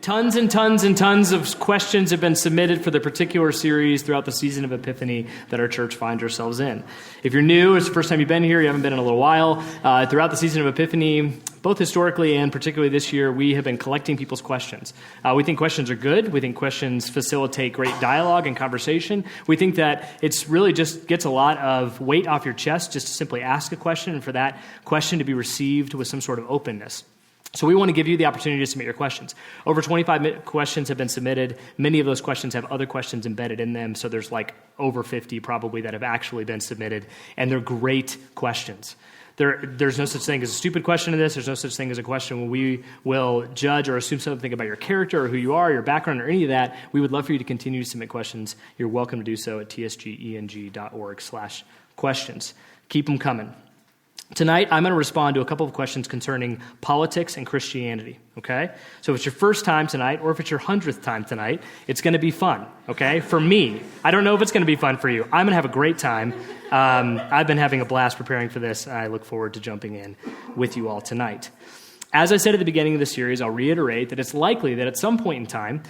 Tons and tons and tons of questions have been submitted for the particular series throughout the season of Epiphany that our church finds ourselves in. If you're new, it's the first time you've been here, you haven't been in a little while, throughout the season of Epiphany, both historically and particularly this year, we have been collecting people's questions. We think questions are good. We think questions facilitate great dialogue and conversation. We think that it's really just gets a lot of weight off your chest just to simply ask a question and for that question to be received with some sort of openness. So we want to give you the opportunity to submit your questions. Over 25 questions have been submitted. Many of those questions have other questions embedded in them, so there's like over 50 probably that have actually been submitted, and they're great questions. There's no such thing as a stupid question in this. There's no such thing as a question where we will judge or assume something about your character or who you are, your background, or any of that. We would love for you to continue to submit questions. You're welcome to do so at tsgeng.org/questions. Keep them coming. Tonight, I'm going to respond to a couple of questions concerning politics and Christianity, okay? So if it's your first time tonight, or if it's your 100th time tonight, it's going to be fun, okay? For me, I don't know if it's going to be fun for you. I'm going to have a great time. I've been having a blast preparing for this, and I look forward to jumping in with you all tonight. As I said at the beginning of the series, I'll reiterate that it's likely that at some point in time,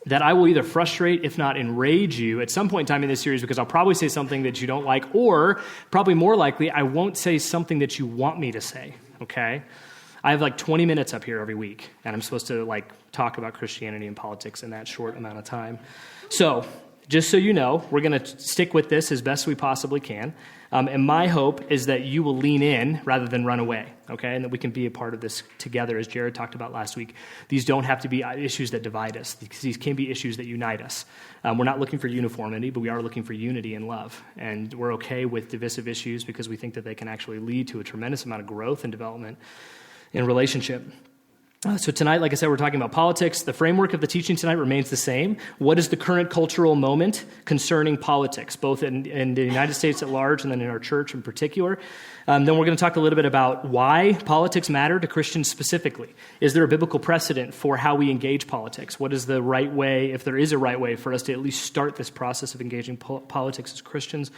that I will either frustrate, if not enrage you at some point in time in this series because I'll probably say something that you don't like, or probably more likely, I won't say something that you want me to say, okay? I have like 20 minutes up here every week, and I'm supposed to like talk about Christianity and politics in that short amount of time. So, just so you know, we're going to stick with this as best we possibly can. And my hope is that you will lean in rather than run away, okay? And that we can be a part of this together, as Jared talked about last week. These don't have to be issues that divide us. These can be issues that unite us. We're not looking for uniformity, but we are looking for unity and love. And we're okay with divisive issues because we think that they can actually lead to a tremendous amount of growth and development in relationship. So tonight, like I said, we're talking about politics. The framework of the teaching tonight remains the same. What is the current cultural moment concerning politics, both in the United States at large and then in our church in particular? Then we're going to talk a little bit about why politics matter to Christians specifically. Is there a biblical precedent for how we engage politics? What is the right way, if there is a right way, for us to at least start this process of engaging politics as Christians?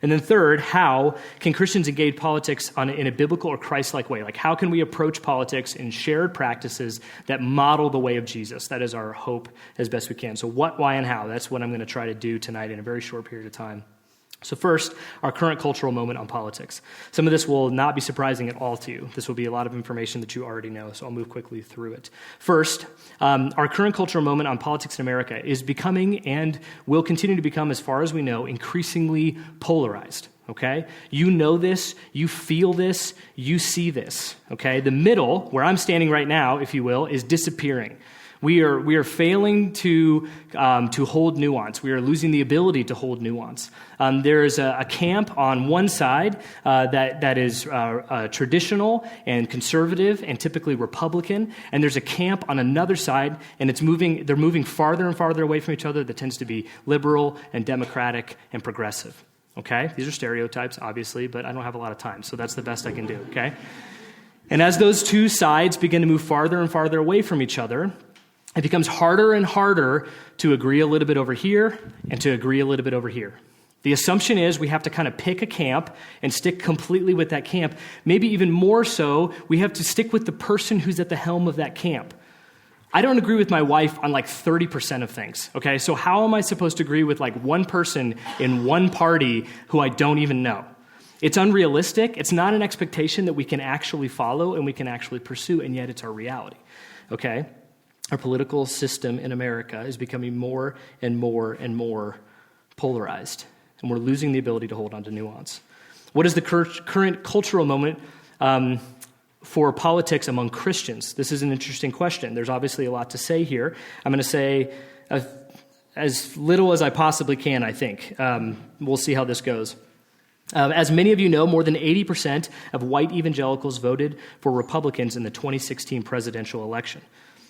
And then third, how can Christians engage politics in a biblical or Christ-like way? Like how can we approach politics in shared practices that model the way of Jesus? That is our hope as best we can. So what, why, and how? That's what I'm going to try to do tonight in a very short period of time. So first, our current cultural moment on politics. Some of this will not be surprising at all to you. This will be a lot of information that you already know, so I'll move quickly through it. First, our current cultural moment on politics in America is becoming and will continue to become, as far as we know, increasingly polarized. Okay? You know this, you feel this, you see this. Okay? The middle, where I'm standing right now, if you will, is disappearing. We are failing to hold nuance. We are losing the ability to hold nuance. There is a camp on one side that is traditional and conservative and typically Republican, and there's a camp on another side, and they're moving farther and farther away from each other that tends to be liberal and democratic and progressive. Okay? These are stereotypes, obviously, but I don't have a lot of time, so that's the best I can do, okay? And as those two sides begin to move farther and farther away from each other, it becomes harder and harder to agree a little bit over here and to agree a little bit over here. The assumption is we have to kind of pick a camp and stick completely with that camp. Maybe even more so, we have to stick with the person who's at the helm of that camp. I don't agree with my wife on like 30% of things, okay? So how am I supposed to agree with like one person in one party who I don't even know? It's unrealistic. It's not an expectation that we can actually follow and we can actually pursue, and yet it's our reality, okay? Our political system in America is becoming more and more and more polarized, and we're losing the ability to hold on to nuance. What is the current cultural moment for politics among Christians? This is an interesting question. There's obviously a lot to say here. I'm going to say as little as I possibly can, I think. We'll see how this goes. As many of you know, more than 80% of white evangelicals voted for Republicans in the 2016 presidential election.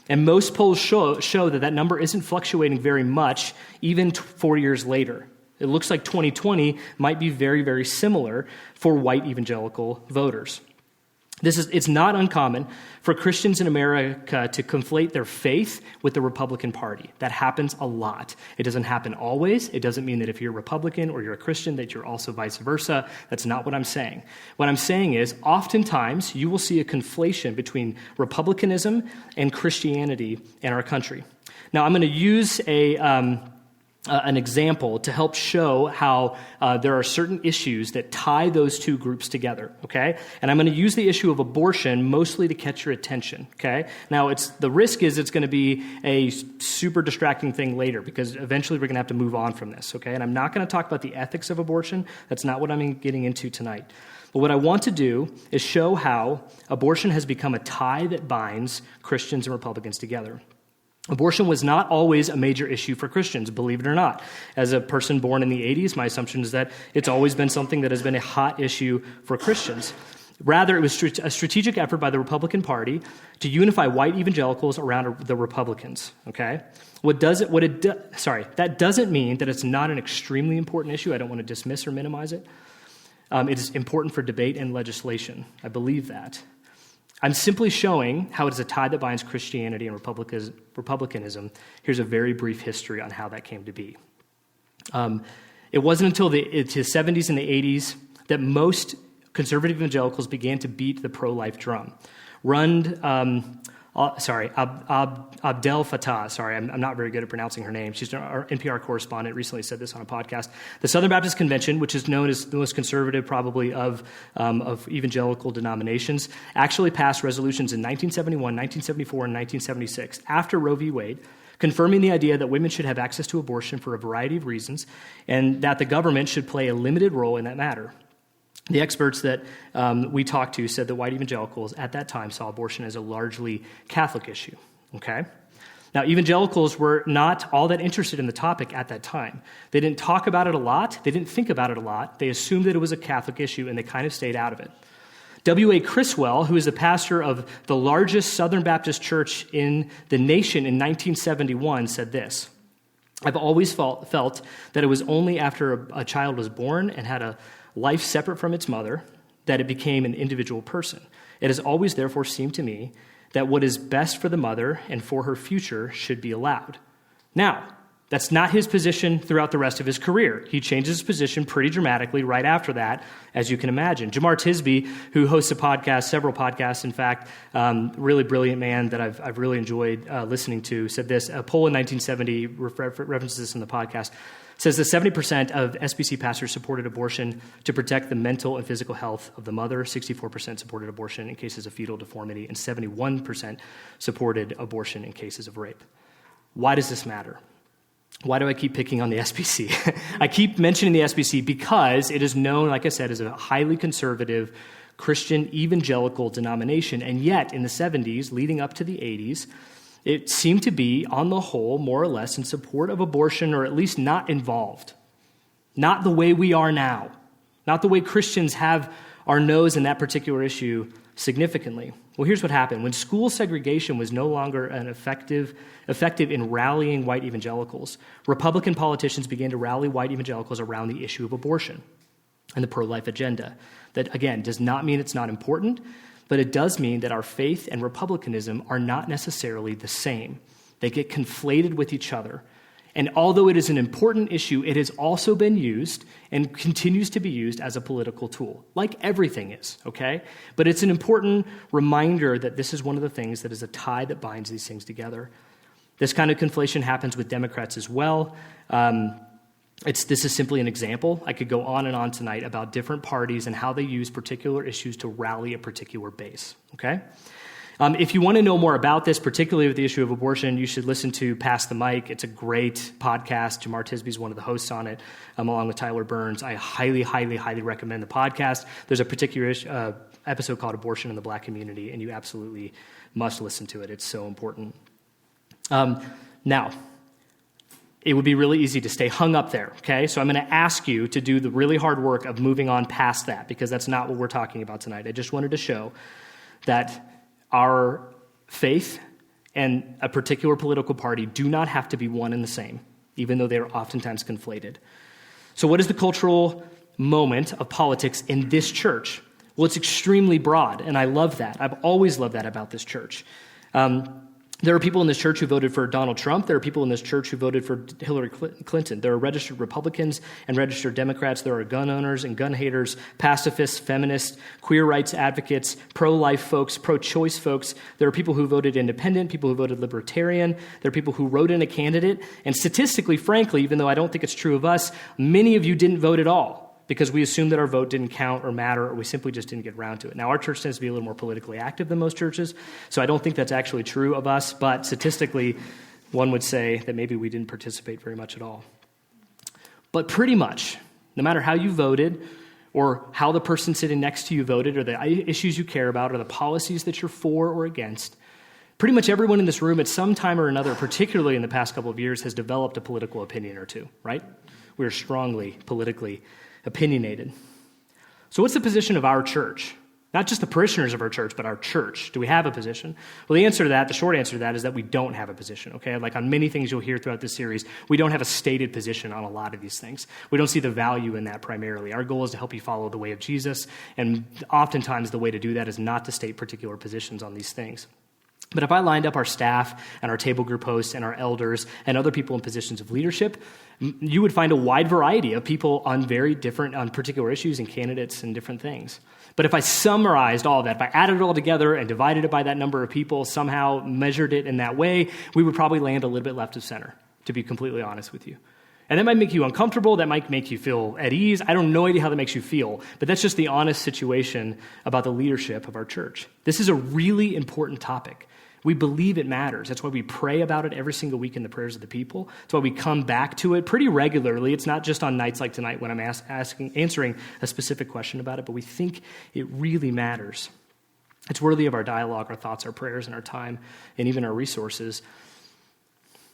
And most polls show that number isn't fluctuating very much, even 4 years later. It looks like 2020 might be very, very similar for white evangelical voters. It's not uncommon for Christians in America to conflate their faith with the Republican Party. That happens a lot. It doesn't happen always. It doesn't mean that if you're a Republican or you're a Christian that you're also vice versa. That's not what I'm saying. What I'm saying is oftentimes you will see a conflation between republicanism and Christianity in our country. Now, I'm going to use an example to help show how there are certain issues that tie those two groups together, okay? And I'm going to use the issue of abortion mostly to catch your attention, okay? Now, the risk is it's going to be a super distracting thing later because eventually we're going to have to move on from this, okay? And I'm not going to talk about the ethics of abortion. That's not what I'm getting into tonight. But what I want to do is show how abortion has become a tie that binds Christians and Republicans together. Abortion was not always a major issue for Christians, believe it or not. As a person born in the 80s, my assumption is that it's always been something that has been a hot issue for Christians. Rather, it was a strategic effort by the Republican Party to unify white evangelicals around the Republicans, okay? That doesn't mean that it's not an extremely important issue. I don't want to dismiss or minimize it. It is important for debate and legislation. I believe that. I'm simply showing how it is a tie that binds Christianity and republicanism. Here's a very brief history on how that came to be. It wasn't until the 70s and the 80s that most conservative evangelicals began to beat the pro-life drum. Abdel Fattah, I'm not very good at pronouncing her name. She's our NPR correspondent, recently said this on a podcast. The Southern Baptist Convention, which is known as the most conservative probably of evangelical denominations, actually passed resolutions in 1971, 1974, and 1976 after Roe v. Wade, confirming the idea that women should have access to abortion for a variety of reasons and that the government should play a limited role in that matter. The experts that we talked to said that white evangelicals at that time saw abortion as a largely Catholic issue, okay? Now, evangelicals were not all that interested in the topic at that time. They didn't talk about it a lot. They didn't think about it a lot. They assumed that it was a Catholic issue, and they kind of stayed out of it. W.A. Criswell, who is the pastor of the largest Southern Baptist church in the nation in 1971, said this: "I've always felt that it was only after a child was born and had a life separate from its mother that it became an individual person. It has always therefore seemed to me that what is best for the mother and for her future should be allowed." Now, that's not his position throughout the rest of his career. He changes his position pretty dramatically right after that, as you can imagine. Jamar Tisby, who hosts several podcasts, in fact, really brilliant man that I've really enjoyed listening to, said this. A poll in 1970 references this in the podcast. Says that 70% of SBC pastors supported abortion to protect the mental and physical health of the mother, 64% supported abortion in cases of fetal deformity, and 71% supported abortion in cases of rape. Why does this matter? Why do I keep picking on the SBC? I keep mentioning the SBC because it is known, like I said, as a highly conservative Christian evangelical denomination, and yet in the 70s, leading up to the 80s, it seemed to be, on the whole, more or less in support of abortion, or at least not involved. Not the way we are now. Not the way Christians have our nose in that particular issue significantly. Well, here's what happened. When school segregation was no longer an effective in rallying white evangelicals, Republican politicians began to rally white evangelicals around the issue of abortion and the pro-life agenda. That, again, does not mean it's not important, but it does mean that our faith and republicanism are not necessarily the same. They get conflated with each other. And although it is an important issue, it has also been used and continues to be used as a political tool, like everything is, okay? But it's an important reminder that this is one of the things that is a tie that binds these things together. This kind of conflation happens with Democrats as well. This is simply an example. I could go on and on tonight about different parties and how they use particular issues to rally a particular base, okay? If you want to know more about this, particularly with the issue of abortion, you should listen to Pass the Mic. It's a great podcast. Jamar Tisby is one of the hosts on it, along with Tyler Burns. I highly, highly, highly recommend the podcast. There's a particular episode called Abortion in the Black Community, and you absolutely must listen to it. It's so important. Now, it would be really easy to stay hung up there, okay? So I'm going to ask you to do the really hard work of moving on past that, because that's not what we're talking about tonight. I just wanted to show that our faith and a particular political party do not have to be one and the same, even though they are oftentimes conflated. So what is the cultural moment of politics in this church? Well, it's extremely broad, and I love that. I've always loved that about this church. There are people in this church who voted for Donald Trump. There are people in this church who voted for Hillary Clinton. There are registered Republicans and registered Democrats. There are gun owners and gun haters, pacifists, feminists, queer rights advocates, pro-life folks, pro-choice folks. There are people who voted independent, people who voted libertarian. There are people who wrote in a candidate. And statistically, frankly, even though I don't think it's true of us, many of you didn't vote at all, because we assumed that our vote didn't count or matter, or we simply just didn't get around to it. Now, our church tends to be a little more politically active than most churches, so I don't think that's actually true of us, but statistically, one would say that maybe we didn't participate very much at all. But pretty much, no matter how you voted, or how the person sitting next to you voted, or the issues you care about, or the policies that you're for or against, pretty much everyone in this room at some time or another, particularly in the past couple of years, has developed a political opinion or two, right? We are strongly politically opinionated. So what's the position of our church? Not just the parishioners of our church, but our church. Do we have a position? Well, the answer to that, the short answer to that, is that we don't have a position, okay? Like on many things you'll hear throughout this series, we don't have a stated position on a lot of these things. We don't see the value in that primarily. Our goal is to help you follow the way of Jesus, and oftentimes the way to do that is not to state particular positions on these things. But if I lined up our staff and our table group hosts and our elders and other people in positions of leadership, you would find a wide variety of people on particular issues and candidates and different things. But if I summarized all of that, if I added it all together and divided it by that number of people, somehow measured it in that way, we would probably land a little bit left of center, to be completely honest with you. And that might make you uncomfortable, that might make you feel at ease. I don't know how that makes you feel, but that's just the honest situation about the leadership of our church. This is a really important topic. We believe it matters. That's why we pray about it every single week in the prayers of the people. That's why we come back to it pretty regularly. It's not just on nights like tonight when I'm answering a specific question about it, but we think it really matters. It's worthy of our dialogue, our thoughts, our prayers, and our time, and even our resources.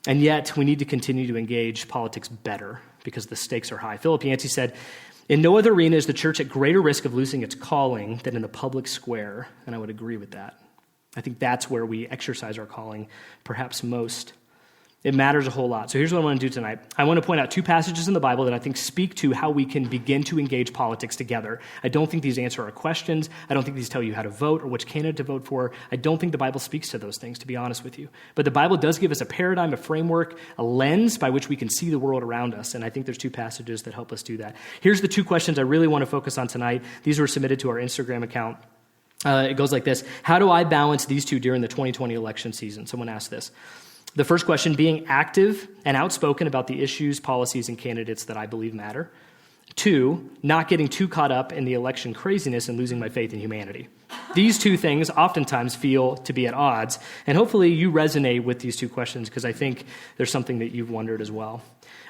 And yet, we need to continue to engage politics better because the stakes are high. Philip Yancey said, "In no other arena is the church at greater risk of losing its calling than in the public square," and I would agree with that. I think that's where we exercise our calling perhaps most. It matters a whole lot. So here's what I want to do tonight. I want to point out two passages in the Bible that I think speak to how we can begin to engage politics together. I don't think these answer our questions. I don't think these tell you how to vote or which candidate to vote for. I don't think the Bible speaks to those things, to be honest with you. But the Bible does give us a paradigm, a framework, a lens by which we can see the world around us. And I think there's two passages that help us do that. Here's the two questions I really want to focus on tonight. These were submitted to our Instagram account. It goes like this. How do I balance these two during the 2020 election season? Someone asked this. The first question, being active and outspoken about the issues, policies, and candidates that I believe matter. 2, not getting too caught up in the election craziness and losing my faith in humanity. These two things oftentimes feel to be at odds, and hopefully you resonate with these two questions because I think there's something that you've wondered as well.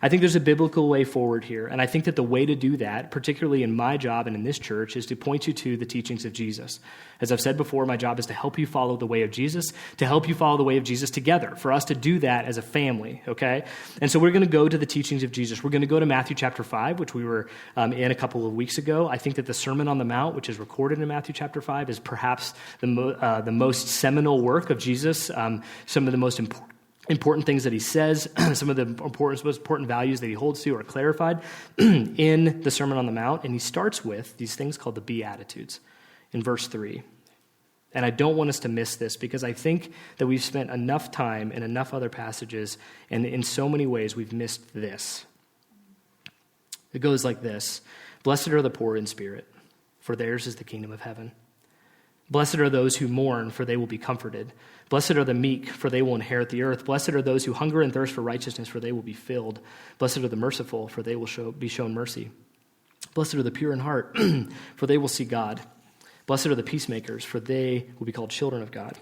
I think there's a biblical way forward here, and I think that the way to do that, particularly in my job and in this church, is to point you to the teachings of Jesus. As I've said before, my job is to help you follow the way of Jesus, to help you follow the way of Jesus together, for us to do that as a family, okay? And so we're going to go to the teachings of Jesus. We're going to go to Matthew chapter 5, which we were in a couple of weeks ago. I think that the Sermon on the Mount, which is recorded in Matthew chapter 5, is perhaps the most seminal work of Jesus, some of the most important things that he says, some of the most important values that he holds to are clarified in the Sermon on the Mount. And he starts with these things called the Beatitudes in verse 3. And I don't want us to miss this because I think that we've spent enough time in enough other passages, and in so many ways we've missed this. It goes like this. Blessed are the poor in spirit, for theirs is the kingdom of heaven. Blessed are those who mourn, for they will be comforted. Blessed are the meek, for they will inherit the earth. Blessed are those who hunger and thirst for righteousness, for they will be filled. Blessed are the merciful, for they will be shown mercy. Blessed are the pure in heart, for they will see God. Blessed are the peacemakers, for they will be called children of God.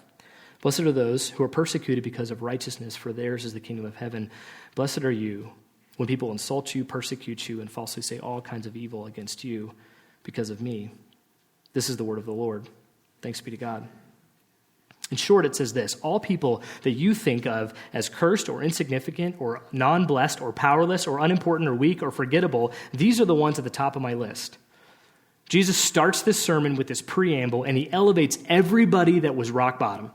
Blessed are those who are persecuted because of righteousness, for theirs is the kingdom of heaven. Blessed are you when people insult you, persecute you, and falsely say all kinds of evil against you because of me. This is the word of the Lord. Thanks be to God. In short, it says this: all people that you think of as cursed or insignificant or non-blessed or powerless or unimportant or weak or forgettable, these are the ones at the top of my list. Jesus starts this sermon with this preamble, and he elevates everybody that was rock bottom.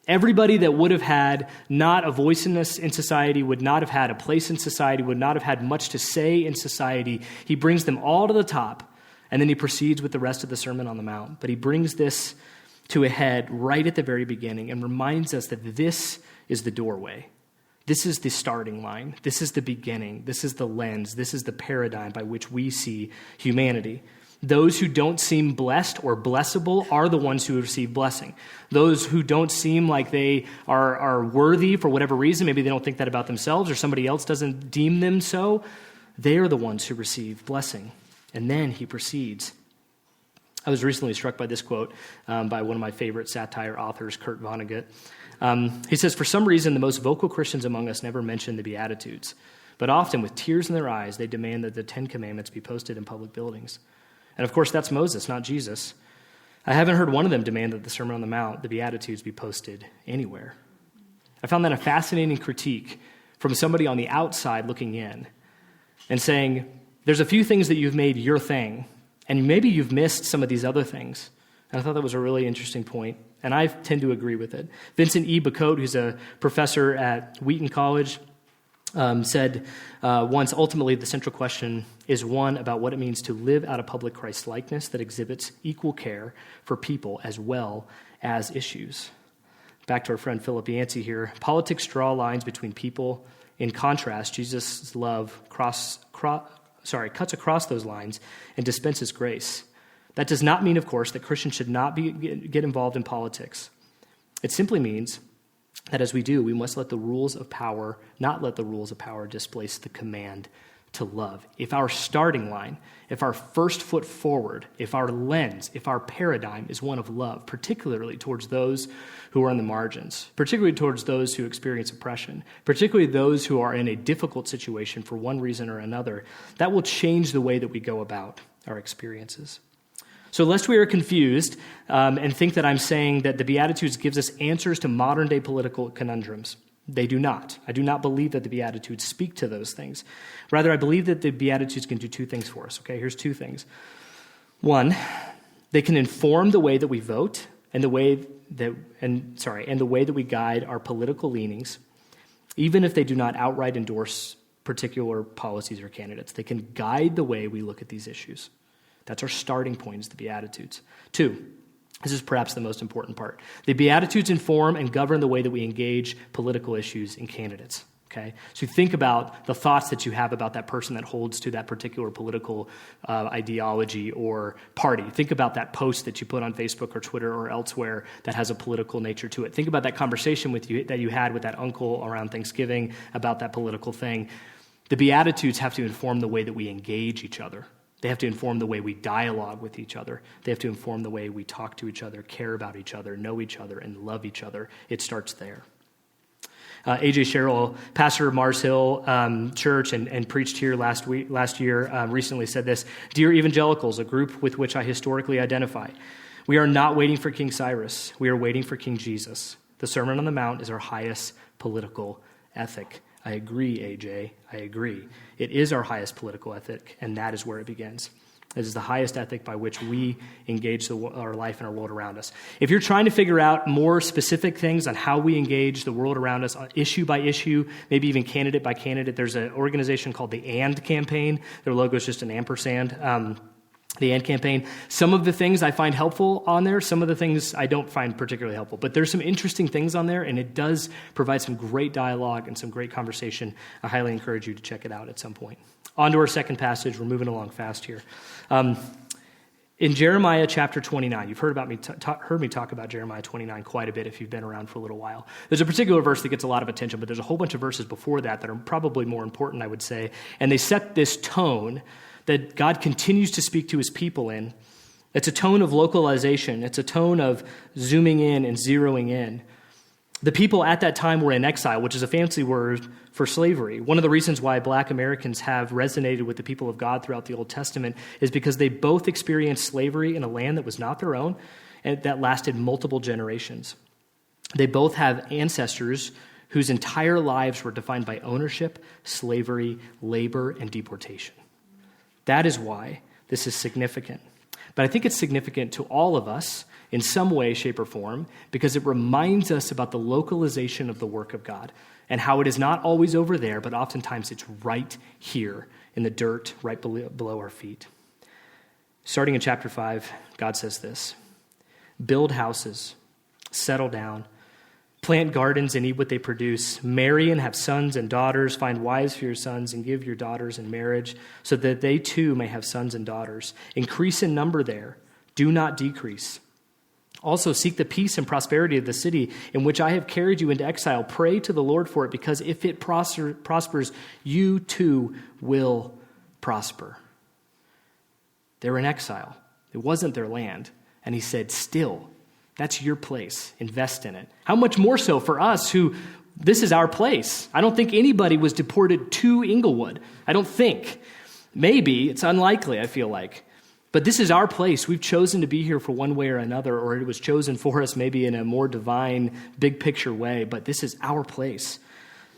Everybody that would have had not a voice in society, would not have had a place in society, would not have had much to say in society. He brings them all to the top. And then he proceeds with the rest of the Sermon on the Mount. But he brings this to a head right at the very beginning and reminds us that this is the doorway. This is the starting line. This is the beginning. This is the lens. This is the paradigm by which we see humanity. Those who don't seem blessed or blessable are the ones who receive blessing. Those who don't seem like they are worthy for whatever reason, maybe they don't think that about themselves or somebody else doesn't deem them so, they are the ones who receive blessing. And then he proceeds. I was recently struck by this quote by one of my favorite satire authors, Kurt Vonnegut. He says, "For some reason, the most vocal Christians among us never mention the Beatitudes, but often with tears in their eyes, they demand that the 10 Commandments be posted in public buildings. And of course, that's Moses, not Jesus. I haven't heard one of them demand that the Sermon on the Mount, the Beatitudes, be posted anywhere." I found that a fascinating critique from somebody on the outside looking in and saying, there's a few things that you've made your thing, and maybe you've missed some of these other things. And I thought that was a really interesting point, and I tend to agree with it. Vincent E. Bacote, who's a professor at Wheaton College, said once, ultimately, the central question is one about what it means to live out a public Christ-likeness that exhibits equal care for people as well as issues. Back to our friend Philip Yancey here. Politics draw lines between people. In contrast, Jesus' love cuts across those lines and dispenses grace. That does not mean, of course, that Christians should not get involved in politics. It simply means that as we do, we must not let the rules of power displace the command to love. If our starting line, if our first foot forward, if our lens, if our paradigm is one of love, particularly towards those who are on the margins, particularly towards those who experience oppression, particularly those who are in a difficult situation for one reason or another, that will change the way that we go about our experiences. So lest we are confused and think that I'm saying that the Beatitudes gives us answers to modern-day political conundrums. They do not. I do not believe that the Beatitudes speak to those things. Rather, I believe that the Beatitudes can do two things for us. Okay, here's two things. One, they can inform the way that we vote and the way that we guide our political leanings, even if they do not outright endorse particular policies or candidates. They can guide the way we look at these issues. That's our starting point, is the Beatitudes. Two, this is perhaps the most important part. The Beatitudes inform and govern the way that we engage political issues and candidates. Okay? So think about the thoughts that you have about that person that holds to that particular political ideology or party. Think about that post that you put on Facebook or Twitter or elsewhere that has a political nature to it. Think about that conversation that you had with that uncle around Thanksgiving about that political thing. The Beatitudes have to inform the way that we engage each other. They have to inform the way we dialogue with each other. They have to inform the way we talk to each other, care about each other, know each other, and love each other. It starts there. A.J. Sherrill, pastor of Mars Hill Church and preached here last year, recently said this: "Dear evangelicals, a group with which I historically identify, we are not waiting for King Cyrus. We are waiting for King Jesus. The Sermon on the Mount is our highest political ethic." I agree, AJ. I agree. It is our highest political ethic, and that is where it begins. It is the highest ethic by which we engage our life and our world around us. If you're trying to figure out more specific things on how we engage the world around us, issue by issue, maybe even candidate by candidate, there's an organization called the AND campaign. Their logo is just an ampersand. The AND campaign. Some of the things I find helpful on there, some of the things I don't find particularly helpful. But there's some interesting things on there, and it does provide some great dialogue and some great conversation. I highly encourage you to check it out at some point. On to our second passage. We're moving along fast here. In Jeremiah chapter 29, you've heard me talk about Jeremiah 29 quite a bit if you've been around for a little while. There's a particular verse that gets a lot of attention, but there's a whole bunch of verses before that are probably more important, I would say. And they set this tone that God continues to speak to his people in. It's a tone of localization. It's a tone of zooming in and zeroing in. The people at that time were in exile, which is a fancy word for slavery. One of the reasons why Black Americans have resonated with the people of God throughout the Old Testament is because they both experienced slavery in a land that was not their own and that lasted multiple generations. They both have ancestors whose entire lives were defined by ownership, slavery, labor, and deportation. That is why this is significant. But I think it's significant to all of us in some way, shape, or form because it reminds us about the localization of the work of God and how it is not always over there, but oftentimes it's right here in the dirt, right below our feet. Starting in chapter 5, God says this: build houses, settle down, plant gardens and eat what they produce, marry and have sons and daughters, find wives for your sons and give your daughters in marriage, so that they too may have sons and daughters. Increase in number there, do not decrease. Also seek the peace and prosperity of the city in which I have carried you into exile. Pray to the Lord for it, because if it prospers, you too will prosper. They were in exile. It wasn't their land. And he said, still, that's your place. Invest in it. How much more so for us who, this is our place. I don't think anybody was deported to Inglewood. I don't think. Maybe. It's unlikely, I feel like. But this is our place. We've chosen to be here for one way or another, or it was chosen for us maybe in a more divine, big picture way. But this is our place.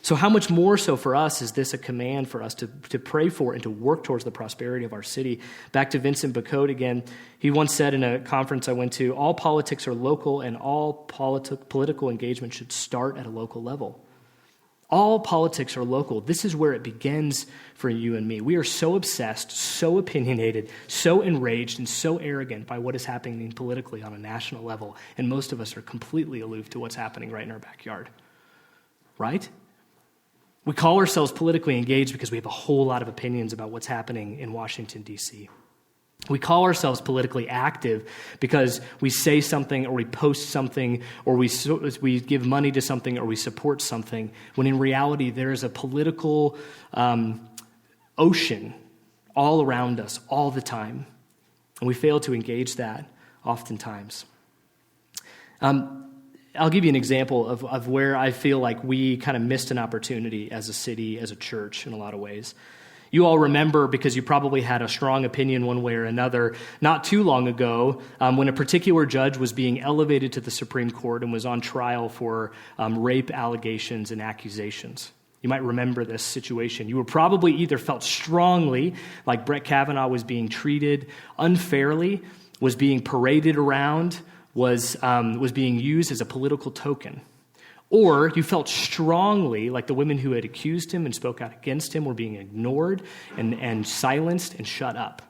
So how much more so for us is this a command for us to pray for and to work towards the prosperity of our city? Back to Vincent Bacote again. He once said in a conference I went to, all politics are local and all political engagement should start at a local level. All politics are local. This is where it begins for you and me. We are so obsessed, so opinionated, so enraged, and so arrogant by what is happening politically on a national level. And most of us are completely aloof to what's happening right in our backyard. Right? We call ourselves politically engaged because we have a whole lot of opinions about what's happening in Washington, D.C. We call ourselves politically active because we say something or we post something or we give money to something or we support something, when in reality there is a political ocean all around us all the time. And we fail to engage that oftentimes. I'll give you an example of where I feel like we kind of missed an opportunity as a city, as a church in a lot of ways. You all remember, because you probably had a strong opinion one way or another, not too long ago, when a particular judge was being elevated to the Supreme Court and was on trial for rape allegations and accusations. You might remember this situation. You were probably either felt strongly like Brett Kavanaugh was being treated unfairly, was being paraded around, was being used as a political token. Or you felt strongly like the women who had accused him and spoke out against him were being ignored and silenced and shut up.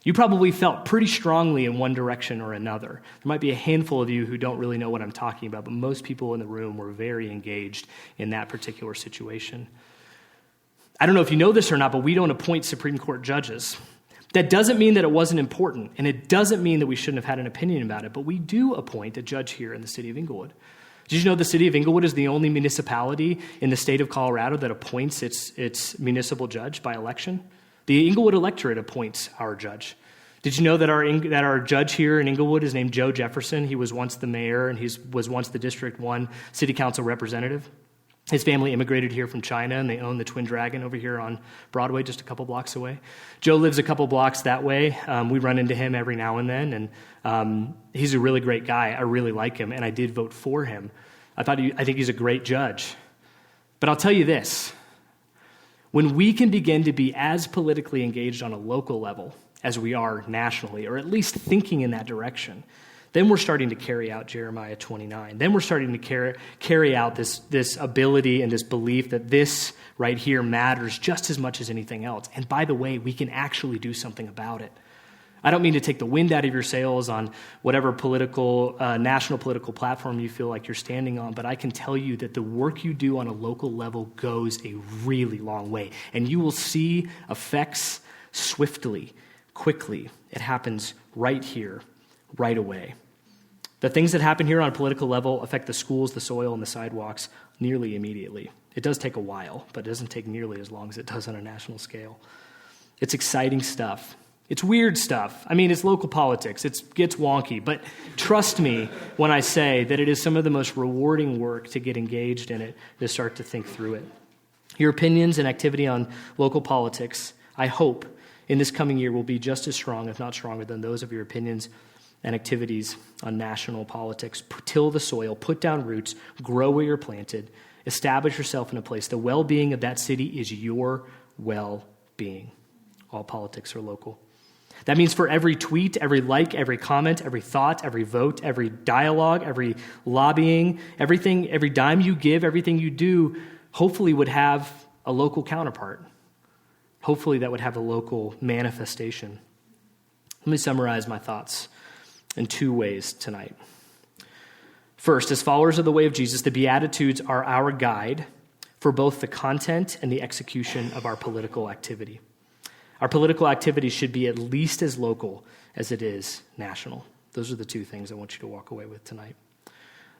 You probably felt pretty strongly in one direction or another. There might be a handful of you who don't really know what I'm talking about, but most people in the room were very engaged in that particular situation. I don't know if you know this or not, but we don't appoint Supreme Court judges. That doesn't mean that it wasn't important, and it doesn't mean that we shouldn't have had an opinion about it, but we do appoint a judge here in the city of Inglewood. Did you know the city of Inglewood is the only municipality in the state of Colorado that appoints its municipal judge by election? The Inglewood electorate appoints our judge. Did you know that our judge here in Inglewood is named Joe Jefferson? He was once the mayor, and he was once the District 1 City Council representative. His family immigrated here from China, and they own the Twin Dragon over here on Broadway, just a couple blocks away. Joe lives a couple blocks that way. We run into him every now and then, and he's a really great guy. I really like him, and I did vote for him. I think he's a great judge. But I'll tell you this. When we can begin to be as politically engaged on a local level as we are nationally, or at least thinking in that direction, then we're starting to carry out Jeremiah 29. Then we're starting to carry out this ability and this belief that this right here matters just as much as anything else. And by the way, we can actually do something about it. I don't mean to take the wind out of your sails on whatever national political platform you feel like you're standing on, but I can tell you that the work you do on a local level goes a really long way. And you will see effects swiftly, quickly. It happens right here, right away. The things that happen here on a political level affect the schools, the soil, and the sidewalks nearly immediately. It does take a while, but it doesn't take nearly as long as it does on a national scale. It's exciting stuff. It's weird stuff. I mean, it's local politics. It gets wonky, but trust me when I say that it is some of the most rewarding work to get engaged in it, to start to think through it. Your opinions and activity on local politics, I hope, in this coming year will be just as strong, if not stronger, than those of your opinions and activities on national politics. Till the soil, put down roots, grow where you're planted, establish yourself in a place. The well-being of that city is your well-being. All politics are local. That means for every tweet, every like, every comment, every thought, every vote, every dialogue, every lobbying, everything, every dime you give, everything you do, hopefully would have a local counterpart. Hopefully that would have a local manifestation. Let me summarize my thoughts in two ways tonight. First, as followers of the way of Jesus, the Beatitudes are our guide for both the content and the execution of our political activity. Our political activity should be at least as local as it is national. Those are the two things I want you to walk away with tonight.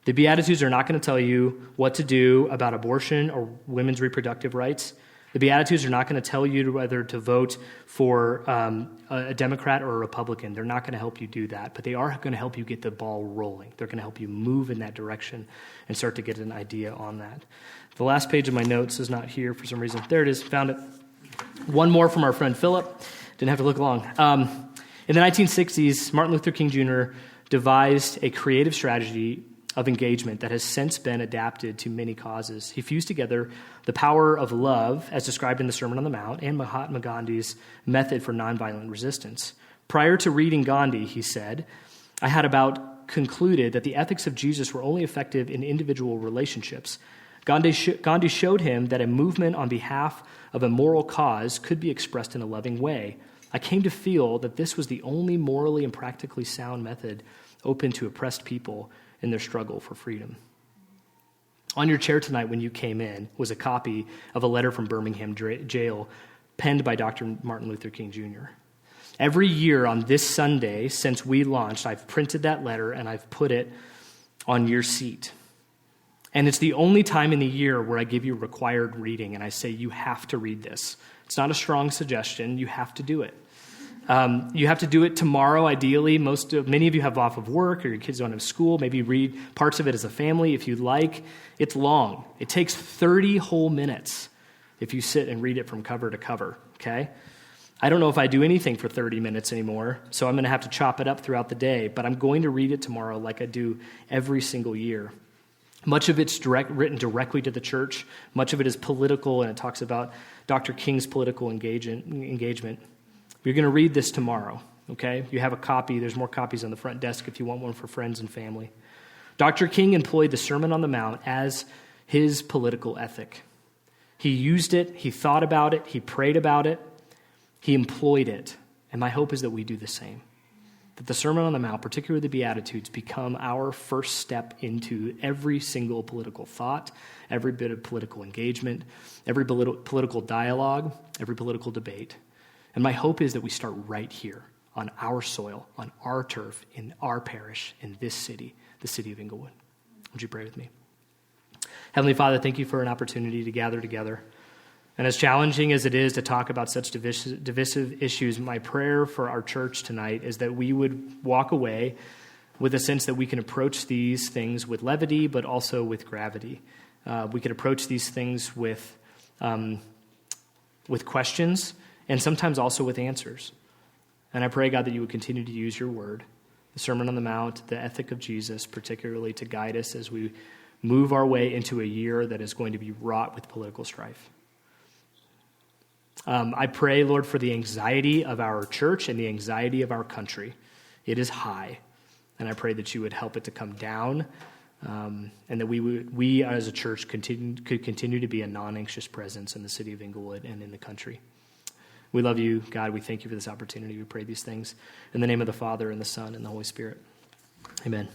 The Beatitudes are not going to tell you what to do about abortion or women's reproductive rights. The Beatitudes are not going to tell you whether to vote for a Democrat or a Republican. They're not going to help you do that, but they are going to help you get the ball rolling. They're going to help you move in that direction and start to get an idea on that. The last page of my notes is not here for some reason. There it is. Found it. One more from our friend Philip. Didn't have to look long. In the 1960s, Martin Luther King Jr. devised a creative strategy of engagement that has since been adapted to many causes. He fused together the power of love, as described in the Sermon on the Mount, and Mahatma Gandhi's method for nonviolent resistance. Prior to reading Gandhi, he said, I had about concluded that the ethics of Jesus were only effective in individual relationships. Gandhi showed him that a movement on behalf of a moral cause could be expressed in a loving way. I came to feel that this was the only morally and practically sound method open to oppressed people in their struggle for freedom. On your chair tonight when you came in was a copy of a letter from Birmingham jail penned by Dr. Martin Luther King Jr. Every year on this Sunday since we launched, I've printed that letter and I've put it on your seat. And it's the only time in the year where I give you required reading and I say you have to read this. It's not a strong suggestion. You have to do it. You have to do it tomorrow, ideally. Many of you have off of work or your kids don't have school. Maybe read parts of it as a family if you'd like. It's long. It takes 30 whole minutes if you sit and read it from cover to cover, okay? I don't know if I do anything for 30 minutes anymore, so I'm going to have to chop it up throughout the day, but I'm going to read it tomorrow like I do every single year. Much of it's written directly to the church. Much of it is political, and it talks about Dr. King's political engagement. You're going to read this tomorrow, okay? You have a copy. There's more copies on the front desk if you want one for friends and family. Dr. King employed the Sermon on the Mount as his political ethic. He used it. He thought about it. He prayed about it. He employed it. And my hope is that we do the same. That the Sermon on the Mount, particularly the Beatitudes, become our first step into every single political thought, every bit of political engagement, every political dialogue, every political debate. And my hope is that we start right here on our soil, on our turf, in our parish, in this city, the city of Inglewood. Would you pray with me? Heavenly Father, thank you for an opportunity to gather together. And as challenging as it is to talk about such divisive issues, my prayer for our church tonight is that we would walk away with a sense that we can approach these things with levity, but also with gravity. We can approach these things with questions, and sometimes also with answers. And I pray, God, that you would continue to use your word, the Sermon on the Mount, the ethic of Jesus, particularly to guide us as we move our way into a year that is going to be wrought with political strife. I pray, Lord, for the anxiety of our church and the anxiety of our country. It is high, and I pray that you would help it to come down, and that we as a church could continue to be a non-anxious presence in the city of Inglewood and in the country. We love you, God. We thank you for this opportunity. We pray these things in the name of the Father, and the Son, and the Holy Spirit. Amen.